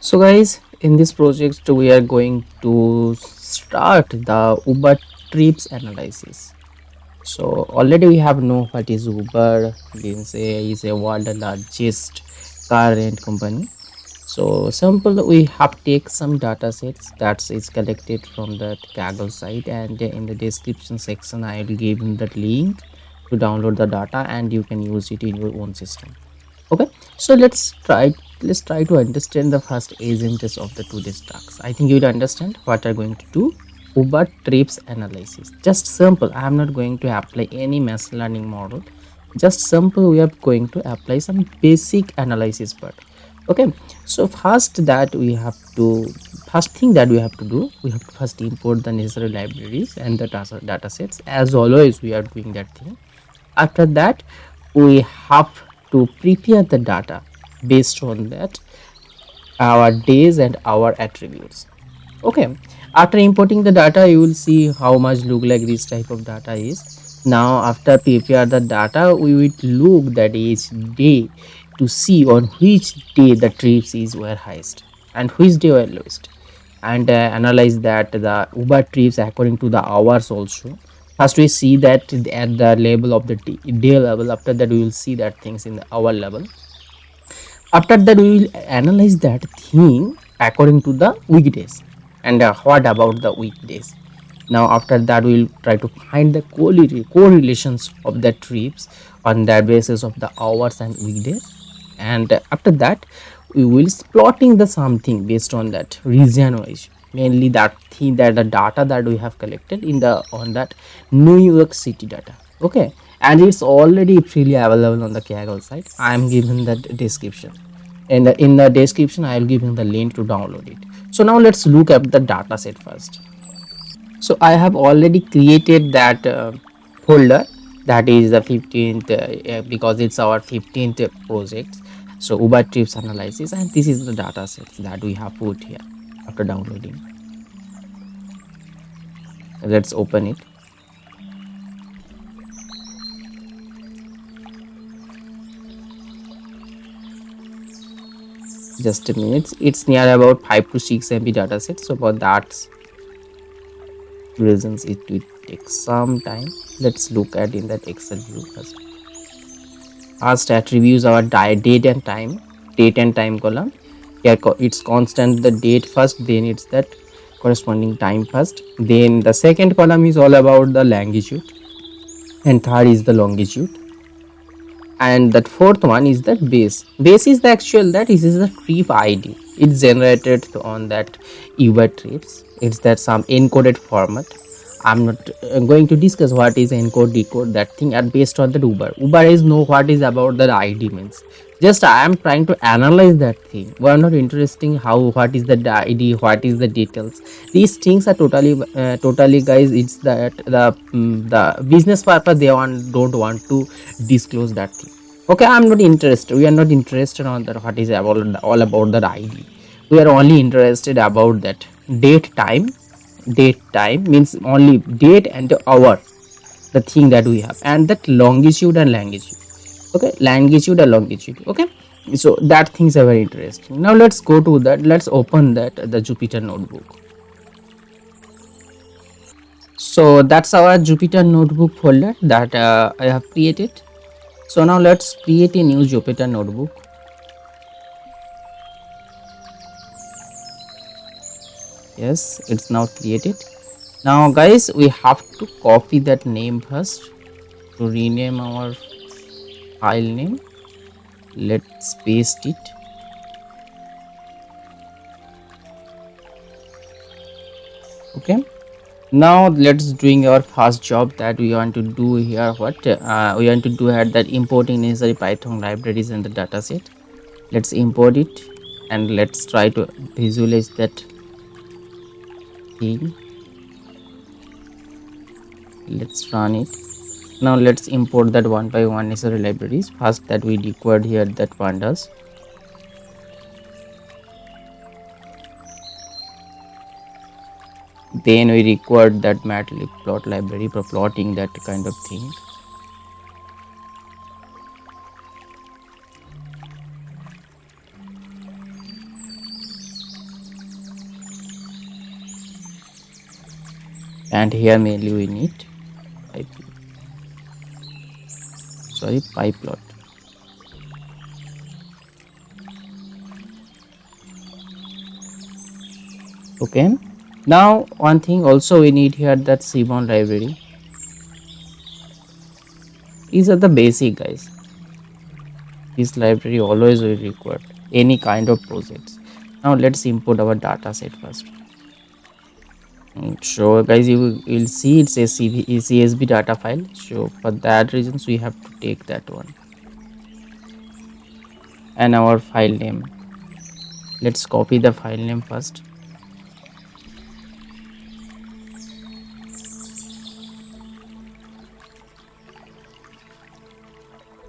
So guys, in this project we are going to start the Uber trips analysis. So already we have know what is Uber. Means is a world largest car rent company. So simple, we have take some data sets that is collected from that Kaggle site, and in the description section I will give you that link to download the data and you can use it in your own system. Okay, so let's try to understand the first agents of the today's tasks. I think you will understand what are going to do. Uber trips analysis, just simple. I am not going to apply any machine learning model, just simple. We are going to apply some basic analysis part. Okay, so first thing that we have to do, we have to first import the necessary libraries and the data sets. As always we are doing that thing. After that we have to prepare the data based on that our days and our attributes. Okay, after importing the data you will see how much look like this type of data is. Now after prepare the data we will look that each day to see on which day the trips is were highest and which day were lowest, and analyze that the Uber trips according to the hours also. First we see that at the level of the day level. After that we will see that things in the hour level. After that we will analyze that thing according to the weekdays, and what about the weekdays. Now after that we will try to find the correlations of the trips on the basis of the hours and weekdays. And after that we will plotting the something based on that region wise, mainly that thing, that the data that we have collected in the on that New York City data. Okay, and it's already freely available on the Kaggle site. I am giving that description, and in the description I will give you the link to download it. So now let's look at the data set first. So I have already created that folder, that is the 15th, because it's our 15th project. So Uber trips analysis, and this is the data sets that we have put here. After downloading, let's open it. Just a minute, it's near about 5 to 6 MB data set, so for that reasons it will take some time. Let's look at in that Excel view first. First attributes our date and time, date and time column. Here it's constant the date first, then it's that corresponding time first, then the second column is all about the longitude, and third is the longitude, and that fourth one is the base is the actual, that is the trip ID. It's generated on that Uber trips. It's that some encoded format. I'm not going to discuss what is encode decode that thing, and based on the Uber is know what is about the ID means. Just I am trying to analyze that thing. We are not interesting how, what is the ID, what is the details. These things are totally guys, it's that the business purpose, they don't want to disclose that thing. Okay, I'm not interested, we are not interested on that what is about all about that ID. We are only interested about that date time. Date time means only date and hour, the thing that we have, and that longitude and longitude. Okay, longitude and longitude. Okay, so that things are very interesting. Now let's go to that, let's open that the Jupyter notebook. So that's our Jupyter notebook folder that I have created. So now let's create a new Jupyter notebook. Yes, it's now created. Now guys, we have to copy that name first to rename our file name. Let's paste it. Okay, now let's doing our first job that we want to do here. What we want to do here, that importing necessary Python libraries in the dataset. Let's import it, and let's try to visualize that thing. Let's run it. Now let's import that one by one necessary libraries. First that we required here, that pandas. Then we required that matplotlib library for plotting that kind of thing. and here mainly we need pie plot. Okay, now one thing also we need here, that Seaborn library. These are the basic, guys. This library always will require any kind of projects. Now let's import our data set first. So guys, you will see it's a CSV data file. So for that reasons we have to take that one, and our file name. Let's copy the file name first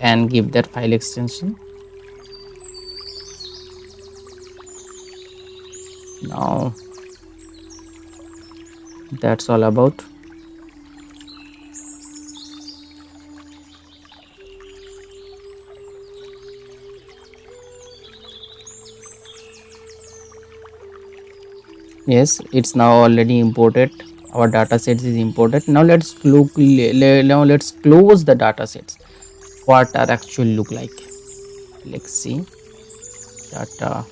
and give that file extension. Now that's all about. Yes, it's now already imported. Our data sets is imported. Now let's now let's close the data sets. What are actually look like? Let's see data.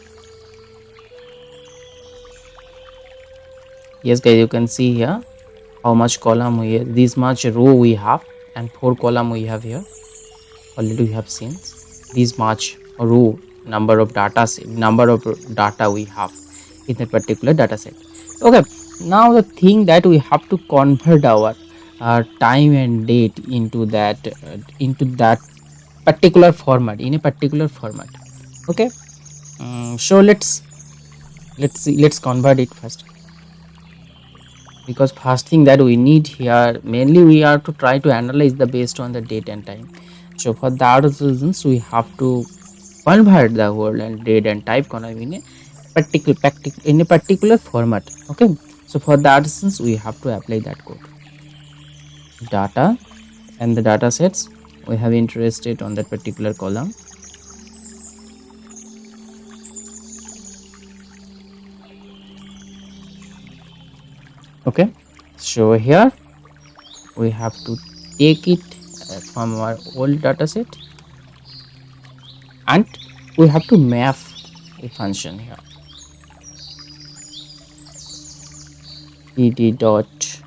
Yes guys, you can see here how much column we have, this much row we have, and 4 column we have here. Already we have seen this much row, number of data we have in a particular data set. Okay, now the thing that we have to convert our time and date into that particular format, in a particular format. Okay, so let's see, let's convert it first, because first thing that we need here, mainly we are to try to analyze the based on the date and time. So for that reasons we have to convert the word and date and type column in a particular format. Okay, so for that reasons we have to apply that code. Data and the data sets we have interested on that particular column. Okay, so here we have to take it from our old data set, and we have to map a function here, dd dot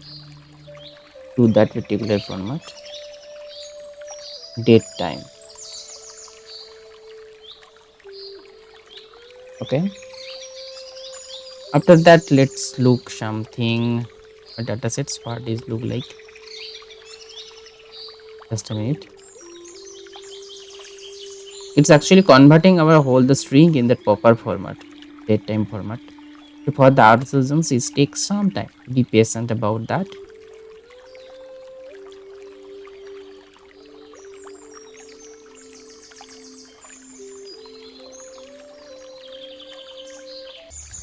to that particular format, date time. Okay, after that let's look something data sets, what is look like. Just a minute. It's actually converting our whole the string in that proper format, date time format. For the algorithms it takes some time, be patient about that.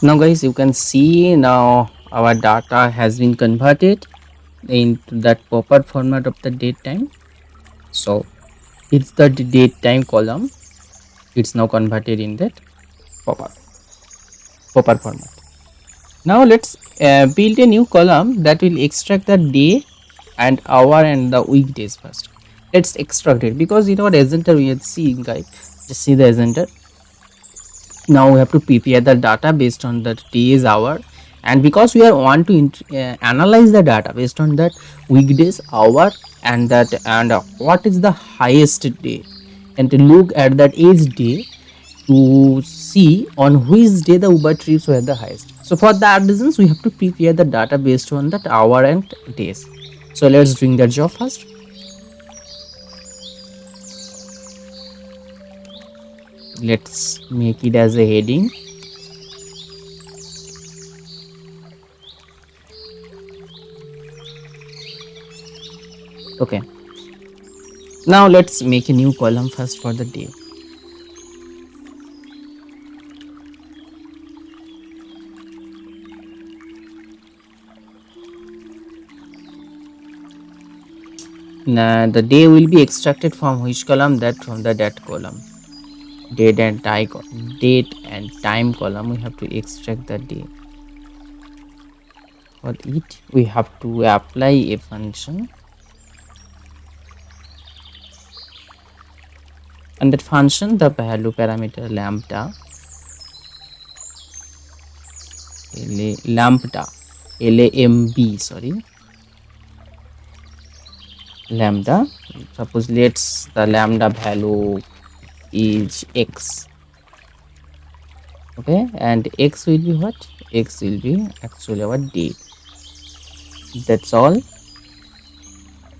Now guys, you can see now our data has been converted into that proper format of the date time. So it's the date time column, it's now converted in that proper format. Now let's build a new column that will extract the day and hour and the weekdays first. Let's extract it, because in our agenda we are seeing, guys, just see the agenda. Now we have to prepare the data based on the days, hour, and because we are want to analyze the data based on that weekdays, hour, and that and what is the highest day, and to look at that each day to see on which day the Uber trips were the highest. So for that reasons we have to prepare the data based on that hour and days. So let's doing that job first. Let's make it as a heading. Okay, now let's make a new column first for the day. Now the day will be extracted from which column? That from the that column, date and time column. We have to extract the day For it we have to apply a function, and that function, the value parameter lambda, lamb, sorry, lambda. Suppose let's the lambda value is x. Okay, and x will be what? X will be actually our day. That's all.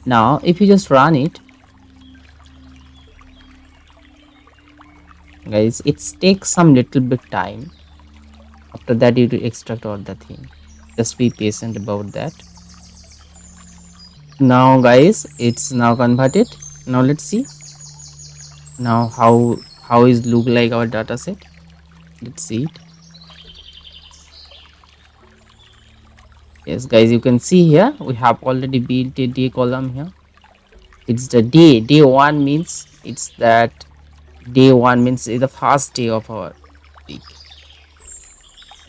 Now if you just run it, guys, it takes some little bit time. After that you will extract all the thing. Just be patient about that. Now guys, it's now converted. Now let's see now how is look like our data set. Let's see it. Yes guys, you can see here we have already built a day column here. It's the day one means it's that day one means it's the first day of our week.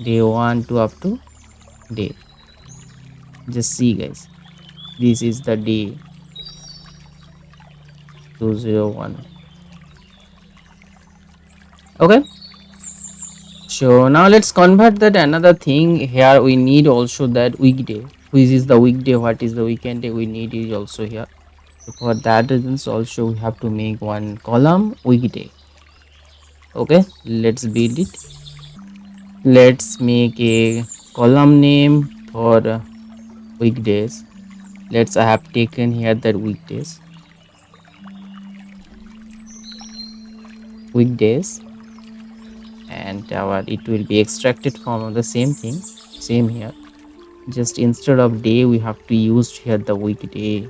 Day 1 to up to day. Just see guys, this is the day 201. Okay, so now let's convert that another thing. Here we need also that weekday, which is the weekday, what is the weekend day, we need it also here. So for that reasons also we have to make one column weekday. Okay, let's build it. Let's make a column name for weekdays. I have taken here that weekdays, and it will be extracted from the same thing, same here. Just instead of day we have to use here the weekday,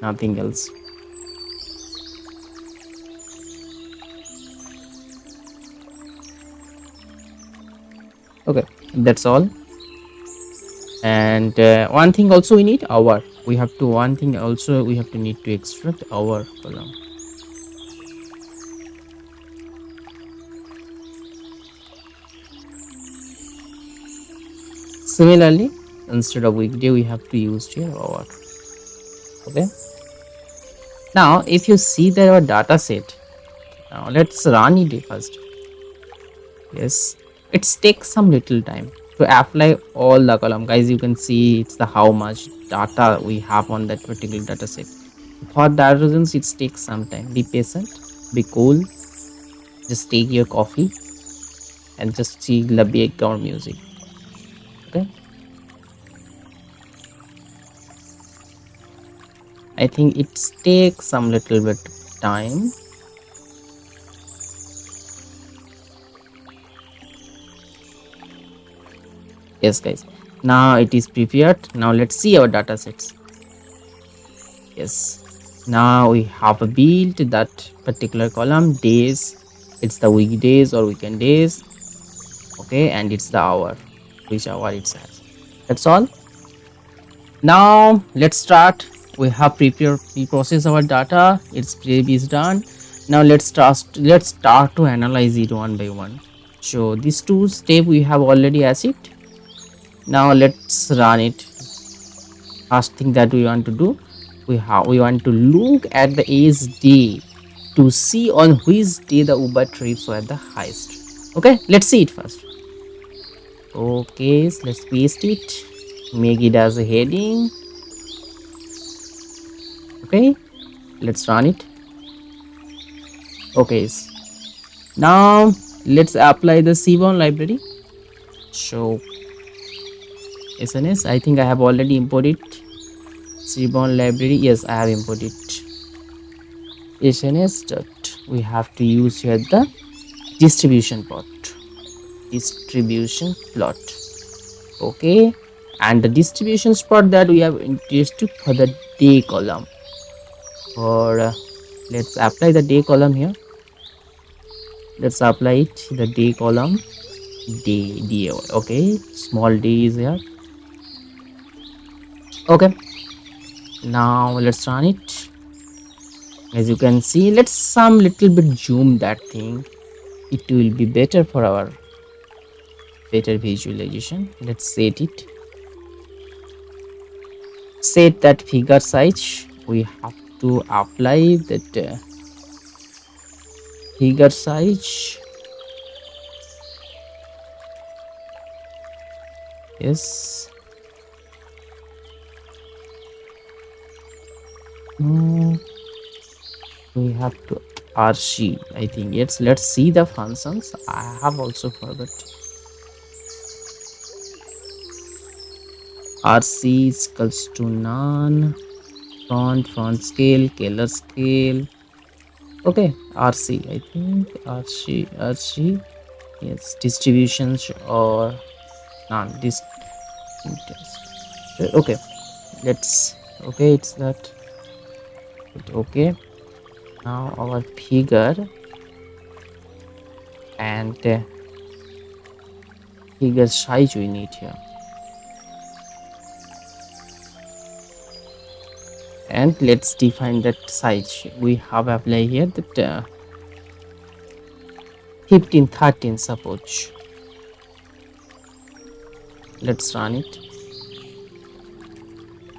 nothing else. Okay, that's all. And one thing also we need hour. We have to need to extract hour column. Similarly, instead of weekday we have to use here hour. Okay, now if you see that our data set, now let's run it first. Yes, it takes some little time to apply all the column. Guys, you can see it's the how much data we have on that particular data set. For that reasons it takes some time. Be patient, be cool, just take your coffee and just see the background music. Okay, I think it takes some little bit time. Yes guys, now it is prepared. Now let's see our data sets. Yes, now we have built that particular column days. It's the weekdays or weekend days. Okay, and it's the hour, which hour it has. That's all. Now let's start. We have pre-process our data. Its prep is done. Now let's start to analyze it one by one. So these two steps we have already achieved. Now let's run it. First thing that we want to do, we want to look at the age day to see on which day the Uber trips were the highest. Okay, let's see it first. Okay, so let's paste it, make it as a heading. Okay, let's run it. Okay, now let's apply the Seaborn library. So SNS, I think I have already imported Seaborn library. Yes, I have imported SNS. Dot we have to use here the distribution plot. Okay, and the distribution plot that we have introduced for the day column. Or let's apply the day column here. Let's apply it the day column. Day. Okay, small d is here. Okay, now let's run it. As you can see, let's some little bit zoom that thing. It will be better for our better visualization. Let's set it. set that figure size. We have to apply that figure size. Yes. Mm, we have to RC, I think. Yes, let's see the functions. I have also forgot. RC is equals to none. Font scale, color scale. Okay, RC, I think. RC. Yes, distributions or none. This okay. Let's okay. It's that. Okay. Now our figure and figure size we need here. And let's define that size. We have applied here that 15, 13 suppose. Let's run it.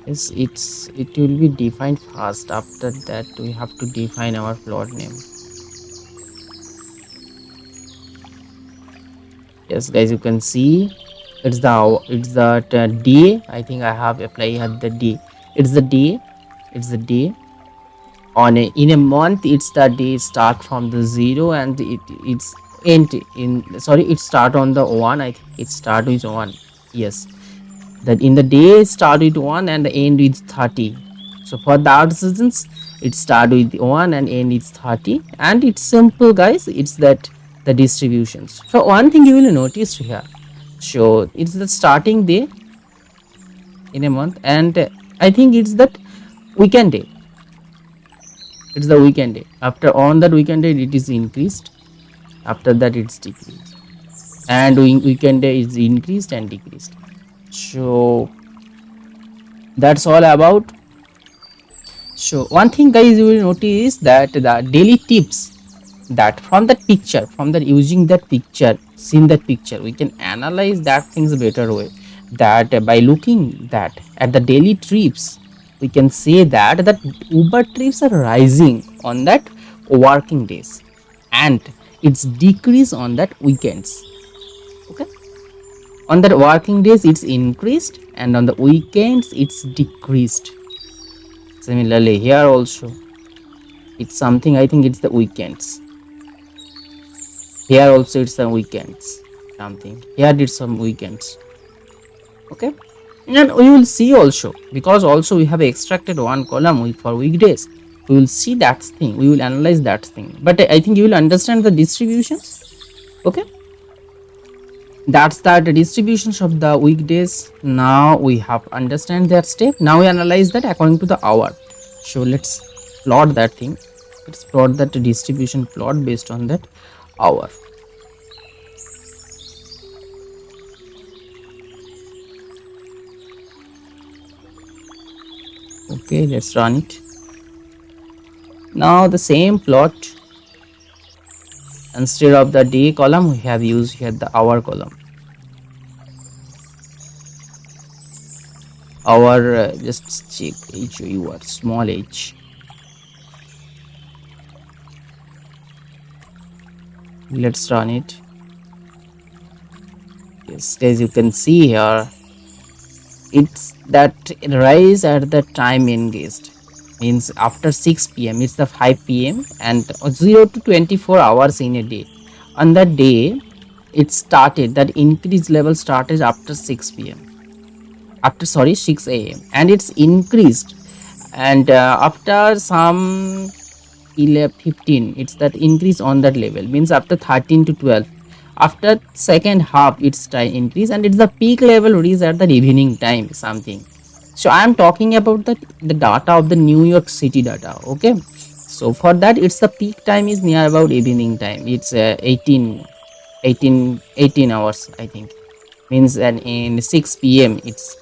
Yes, it will be defined first. After that we have to define our plot name. Yes guys, you can see it's the day. I think I have applied here the day. It's the day on in a month. It's the day start from the 0 and it's end in, sorry, it start on the 1. I think it start with 1. Yes, that in the day start with 1 and end with 30. So for that reasons it start with 1 and end is 30, and it's simple guys. It's that the distributions. So one thing you will notice here, so it's the starting day in a month, and I think it's that weekend day. It's the weekend day. After on that weekend day it is increased, after that it's decreased, and weekend day is increased and decreased. So that's all about. So one thing guys, you will notice that the daily tips, that from that picture, from that using that picture, seeing that picture, we can analyze that things better way. That by looking that at the daily trips, we can say that Uber trips are rising on that working days, and it's decrease on that weekends. Okay, on that working days it's increased, and on the weekends it's decreased. Similarly here also it's something, I think it's the weekends. Here also it's the weekends, something here did some weekends. Okay, and we will see also, because also we have extracted one column for weekdays. We will see that thing, we will analyze that thing, but I think you will understand the distributions. Okay, that's the distributions of the weekdays. Now we have understand that step. Now we analyze that according to the hour. So let's plot that thing. Let's plot that distribution plot based on that hour. Okay, let's run it. Now the same plot, instead of the day column we have used here the hour column. Our just check HOUR, small h. Let's run it. Yes, as you can see here, it's that rise at the time engaged, means after 6 p.m. it's the 5 p.m. and 0 to 24 hours in a day. On that day it started, that increase level started after 6 p.m. after 6 a.m. and it's increased, and after some 15 it's that increase on that level, means after 13 to 12, after second half it's time increase, and it's the peak level reach at the evening time something. So I am talking about the data of the New York City data. Okay, so for that it's the peak time is near about evening time. It's 18 hours I think, means that in 6 p.m. it's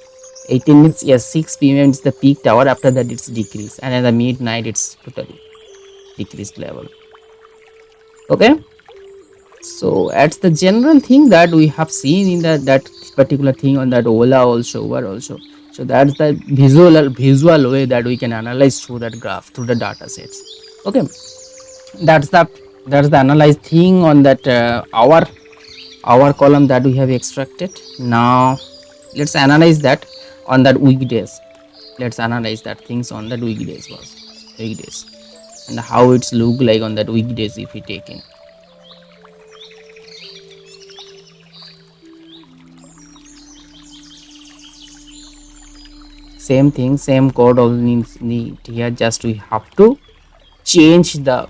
18 minutes. Yes, 6 p.m. it's the peak hour. After that it's decreased, and at the midnight it's totally decreased level. Okay, so that's the general thing that we have seen in that particular thing on that Ola also, Uber also. So that's the visual way that we can analyze through that graph, through the data sets. Okay, that's the analyze thing on that our column that we have extracted. Now let's analyze that on that weekdays. Let's analyze that things on that weekdays and how it's look like on that weekdays if we take in. Same thing, same code all needs need here, just we have to change the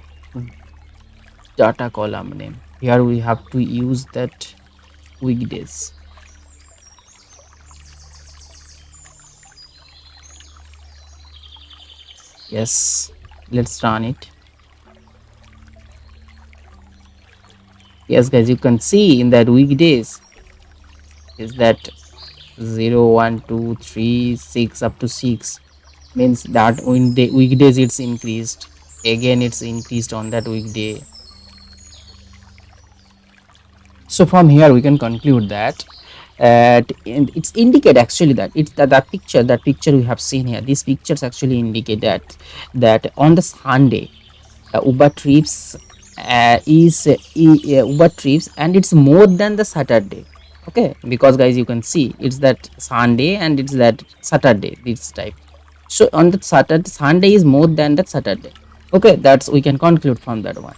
data column name. Here we have to use that weekdays. Yes, let's run it. Yes guys, you can see in that weekdays is that 0 1 2 3 6 up to 6, means that weekdays it's increased, again it's increased on that weekday. So from here we can conclude that it's indicate actually that it's that picture we have seen here, these pictures actually indicate that on the Sunday Uber trips Uber trips, and it's more than the Saturday. Okay, because guys you can see it's that Sunday and it's that Saturday this type. So on the Sunday is more than that Saturday. Okay, that's we can conclude from that one.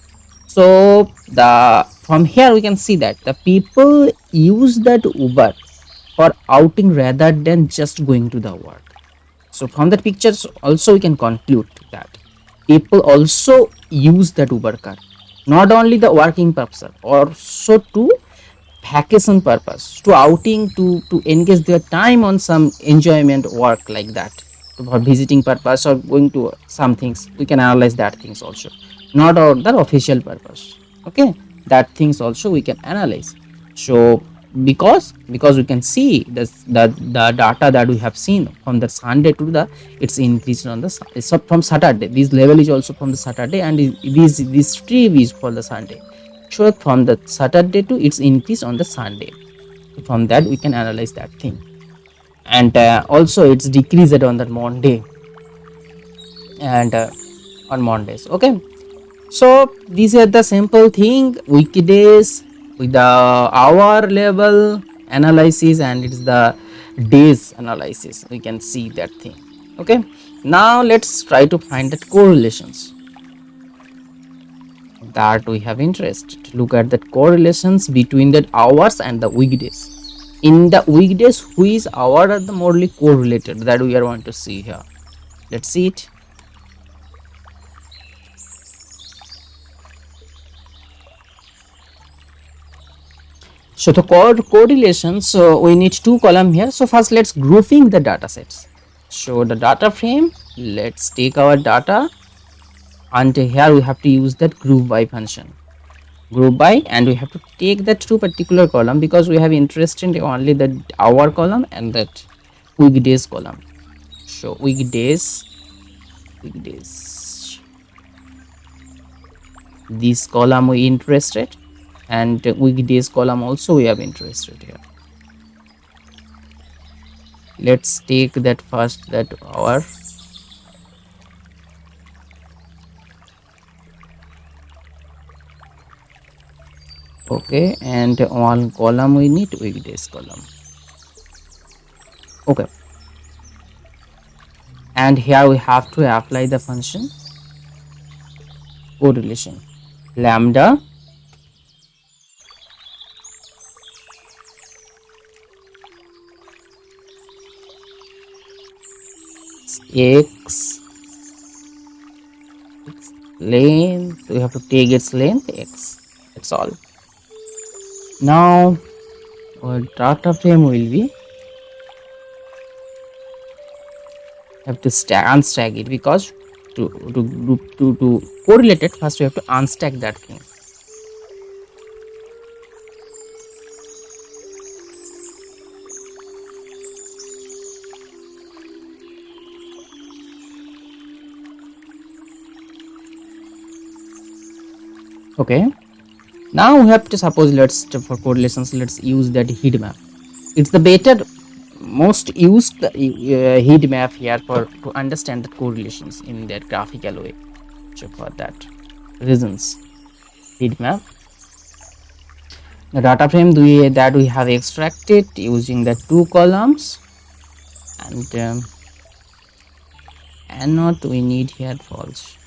So the from here we can see that the people use that Uber for outing rather than just going to the work. So from that pictures also we can conclude that people also use that Uber car, not only the working purpose, also to vacation purpose, to outing, to engage their time on some enjoyment work like that, for visiting purpose or going to some things. We can analyze that things also, not on the official purpose. Okay, that things also we can analyze. So because we can see the data that we have seen from the Sunday to the it's increased on the so from Saturday, this level is also from the Saturday, and this stream is for the Sunday. So from the Saturday to its increase on the Sunday, from that we can analyze that thing. And also it's decreased on the Monday and on Mondays. Okay, so these are the simple thing, weekdays with the hour level analysis, and it's the days analysis. We can see that thing. Okay, now let's try to find that correlations that we have interest to look at that correlations between the hours and the weekdays. In the weekdays, which hour are the morely correlated, that we are want to see here. Let's see it. So the correlations, so we need two column here. So first let's grouping the data sets. So the data frame, let's take our data, and here we have to use that group by function, group by, and we have to take that two particular column because we have interest in only the hour column and that weekdays column. So weekdays, this column we interested, and weekdays column also we have interested here. Let's take that first, that hour. Okay, and one column we need weekdays column. Okay, and here we have to apply the function correlation, lambda x length, we have to take its length x. That's all. Now our data frame will be, have to unstack it, because to correlate it, first we have to unstack that thing. Okay, now we have to suppose, let's for correlations let's use that heat map. It's the better most used heat map here for to understand the correlations in that graphical way. So for that reasons, heat map. The data frame that we have extracted using the two columns, and anode we need here false.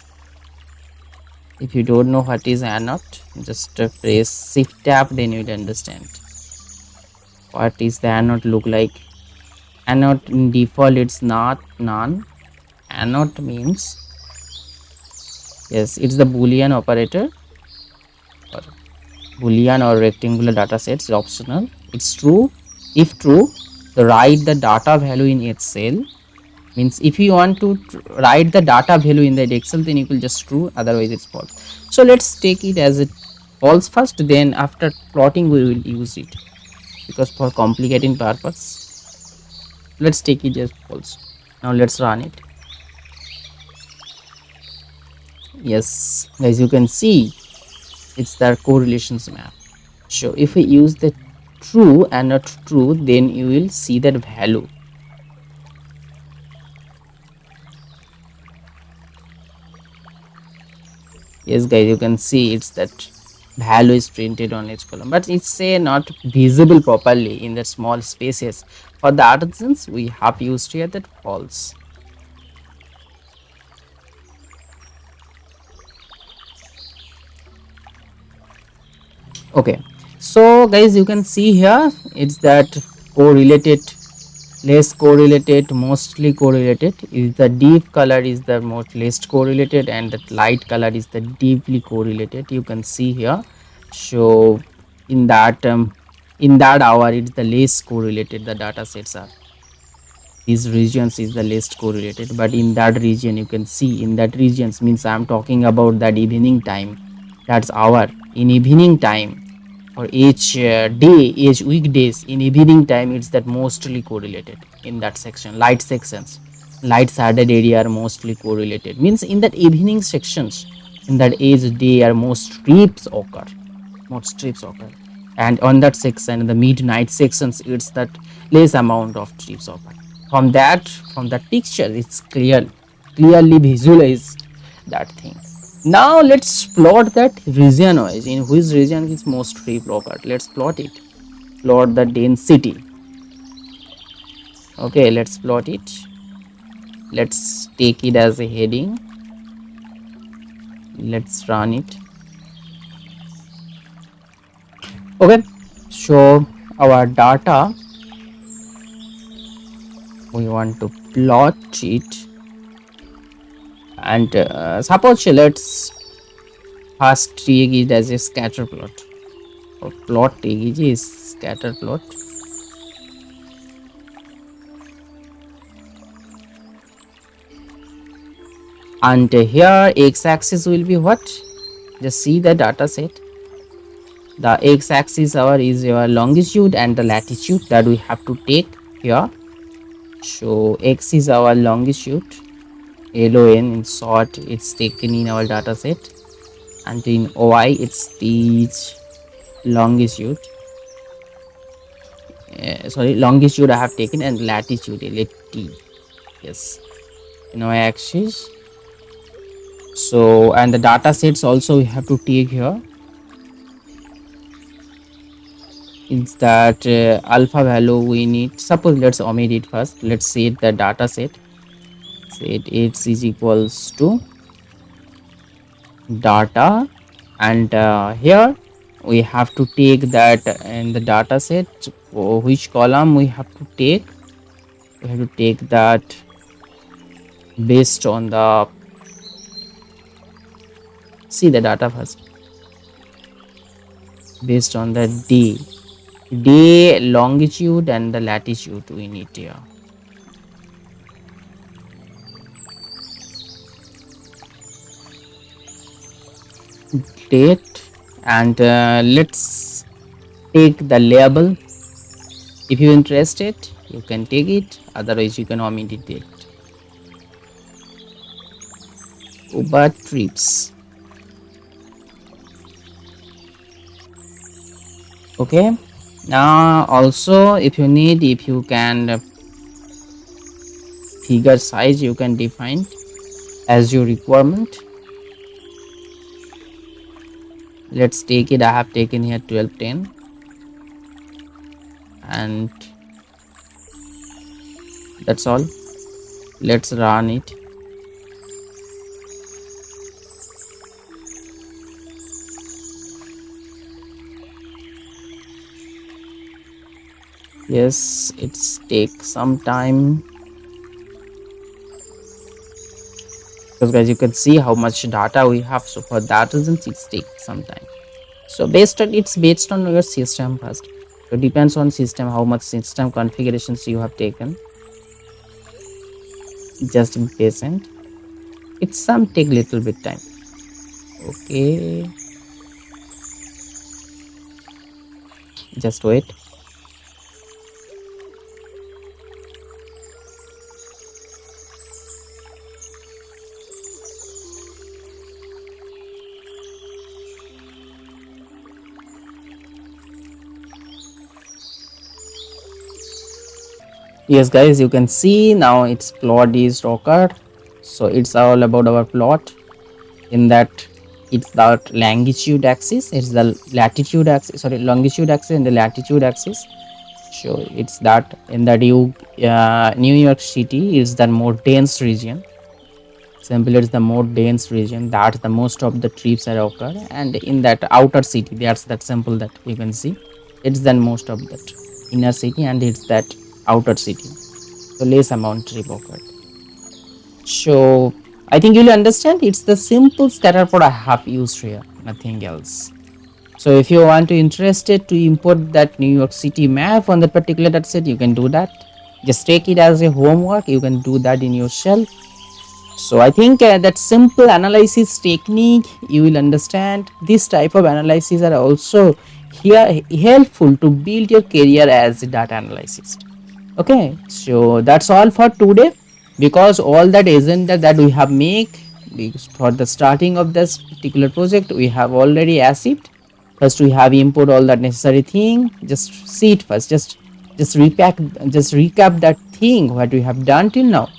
If you don't know what is anode, just press shift tab, then you'll understand what is the anode look like. Anode in default it's not none. Anode means, yes, it's the boolean operator or boolean or rectangular data sets, optional. It's true. If true, write the data value in Excel. Means if you want to write the data value in the Excel, then you will just true, otherwise it's false. So let's take it as a false first, then after plotting we will use it, because for complicating purpose, let's take it as false. Now let's run it. Yes, as you can see, it's the correlations map. So if we use the true and not true, then you will see that value. Yes guys, you can see it's that value is printed on each column, but it's say not visible properly in the small spaces. For the artisans, we have used here that false. Okay, so guys, you can see here it's that correlated, less correlated, mostly correlated. Is the deep color is the most least correlated, and the light color is the deeply correlated. You can see here. So in that hour, it's the least correlated. The data sets are, these regions is the least correlated, but in that region you can see, in that regions means I'm talking about that evening time, that's hour. In evening time, or each day, each weekdays, in evening time, it's that mostly correlated in that section. Light sections, light shaded area are mostly correlated, means in that evening sections, in that age day are most strips occur, and on that section, in the midnight sections, it's that less amount of strips occur. From that picture, it's clearly visualized that thing. Now let's plot that region wise, in which region is most free occurred. Let's plot it. Plot the density. Okay, let's plot it. Let's take it as a heading. Let's run it. Okay, so our data, we want to plot it, and suppose let's first take it as a scatter plot, or plot take it is scatter plot. And here x-axis will be what? Just see the data set. The x-axis is your longitude and the latitude that we have to take here. So x is our longitude, LON in short, it's taken in our data set, and in y it's the longitude. Longitude I have taken, and latitude LT. Yes, in y axis. So, and the data sets also we have to take here. It's that alpha value we need. Suppose let's omit it first. Let's set the data set. Set it is equals to data, and here we have to take that in the data set. Which column we have to take? We have to take that based on the, see the data first, based on the day longitude and the latitude we need here. Date, and let's take the label. If you're interested, you can take it, otherwise you can omit it. Uber trips. Okay, now also if you need, if you can figure size you can define as your requirement. Let's take it. I have taken here 1210, and that's all. Let's run it. Yes, it's take some time, because guys, you can see how much data we have. So for that reason, it's take some time. So it's based on your system first. So depends on system, how much system configurations you have taken. Just be patient. It's some take little bit time. Okay, just wait. Yes guys, you can see now its plot is occurred. So it's all about our plot. In that, it's the longitude axis, it's the latitude axis, sorry, longitude axis and the latitude axis. So it's that in the New York City is the more dense region. Simple, it's the more dense region, that's the most of the trips are occur, and in that outer city, that's that simple that you can see, it's then most of that inner city, and it's that outer city, so less amount trip occurred. So I think you'll understand it's the simple scatter plot I have used here, nothing else. So if you want to interested to import that New York City map on that particular dataset, you can do that. Just take it as a homework, you can do that in yourself. So I think that simple analysis technique, you will understand this type of analysis are also here helpful to build your career as a data analyst. Okay, so that's all for today, because all that agenda that we have make for the starting of this particular project we have already achieved. First we have import all that necessary thing, just see it first, just recap that thing what we have done till now.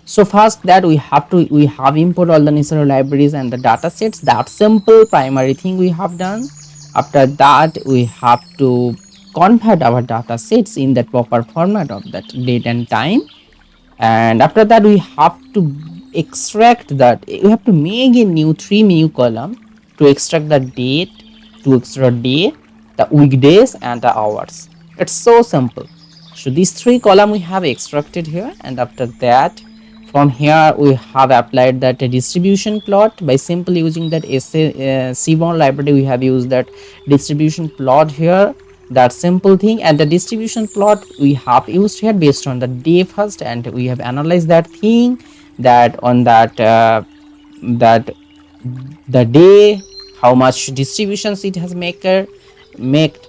So first that we have import all the necessary libraries and the data sets, that simple primary thing we have done. After that we have to convert our data sets in that proper format of that date and time, and after that we have to extract that, we have to make a three new column to extract the date, to extract day, the weekdays and the hours. It's so simple. So these three column we have extracted here, and after that from here we have applied that distribution plot by simply using that Seaborn library. We have used that distribution plot here, that simple thing, and the distribution plot we have used here based on the day first, and we have analyzed that thing, that on that that the day how much distributions it has made.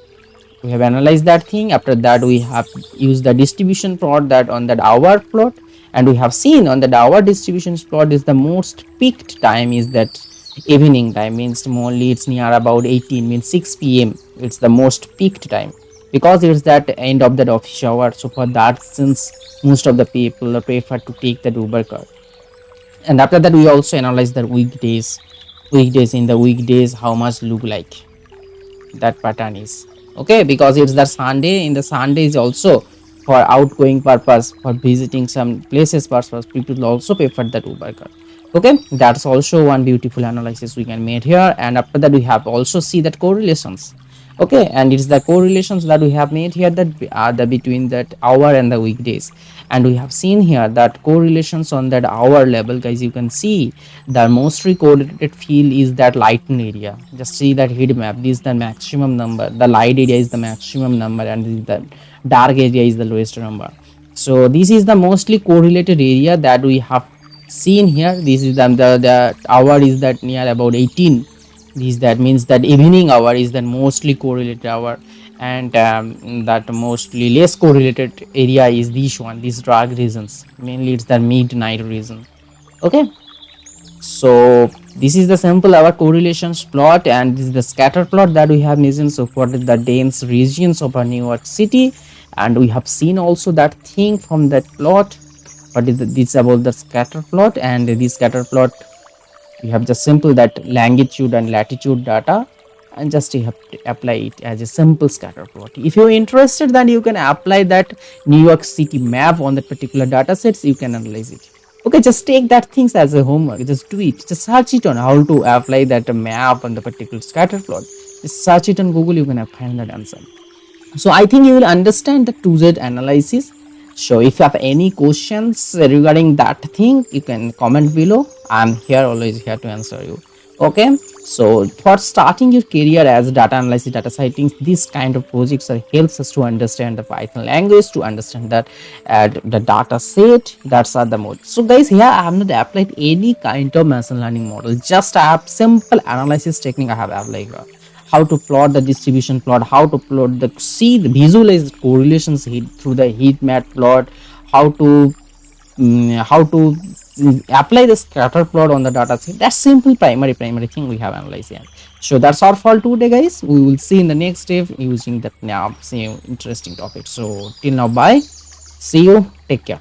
We have analyzed that thing. After that we have used the distribution plot that on that hour plot, and we have seen on that hour distribution plot is the most peaked time is that evening time, means only it's near about 18, means 6 p.m. it's the most peaked time, because it's that end of that office hour. So for that, since most of the people prefer to take the Uber car. And after that we also analyze the weekdays in the weekdays how much look like that pattern is. Okay, because it's the Sunday, in the Sunday is also for outgoing purpose, for visiting some places purpose, people also prefer that Uber car. Okay, that's also one beautiful analysis we can make here. And after that we have also see that correlations. Okay, and it's the correlations that we have made here, that are the between that hour and the weekdays, and we have seen here that correlations on that hour level, guys. You can see the mostly correlated field is that lighten area. Just see that heat map, this is the maximum number, the light area is the maximum number, and the dark area is the lowest number. So this is the mostly correlated area that we have seen here. This is the hour is that near about 18. This that means that evening hour is the mostly correlated hour, and that mostly less correlated area is this one, these dark regions, mainly it's the midnight region. Okay, so this is the sample our correlations plot, and this is the scatter plot that we have mentioned. So for the dense regions of our New York City, and we have seen also that thing from that plot. what is this about the scatter plot. And this scatter plot, you have just simple that longitude and latitude data, and just you have to apply it as a simple scatter plot. If you're interested, then you can apply that New York City map on that particular data sets, you can analyze it. Okay, just take that things as a homework, just do it, just search it on how to apply that map on the particular scatter plot. Just search it on Google, you can find that answer. So I think you will understand the 2Z analysis. So if you have any questions regarding that thing, you can comment below. I'm here, always here to answer you. Okay, so for starting your career as data analysis, data scientist, this kind of projects helps us to understand the Python language, to understand that the data set. That's are the mode. So guys, here I have not applied any kind of machine learning model, just I have simple analysis technique I have applied here. How to plot the distribution plot, how to plot the see the visualize correlations through the heat map plot, how to apply the scatter plot on the data set. That's simple primary thing we have analyzed here. So that's all for today, guys. We will see in the next step using that now same interesting topic. So till now, bye, see you, take care.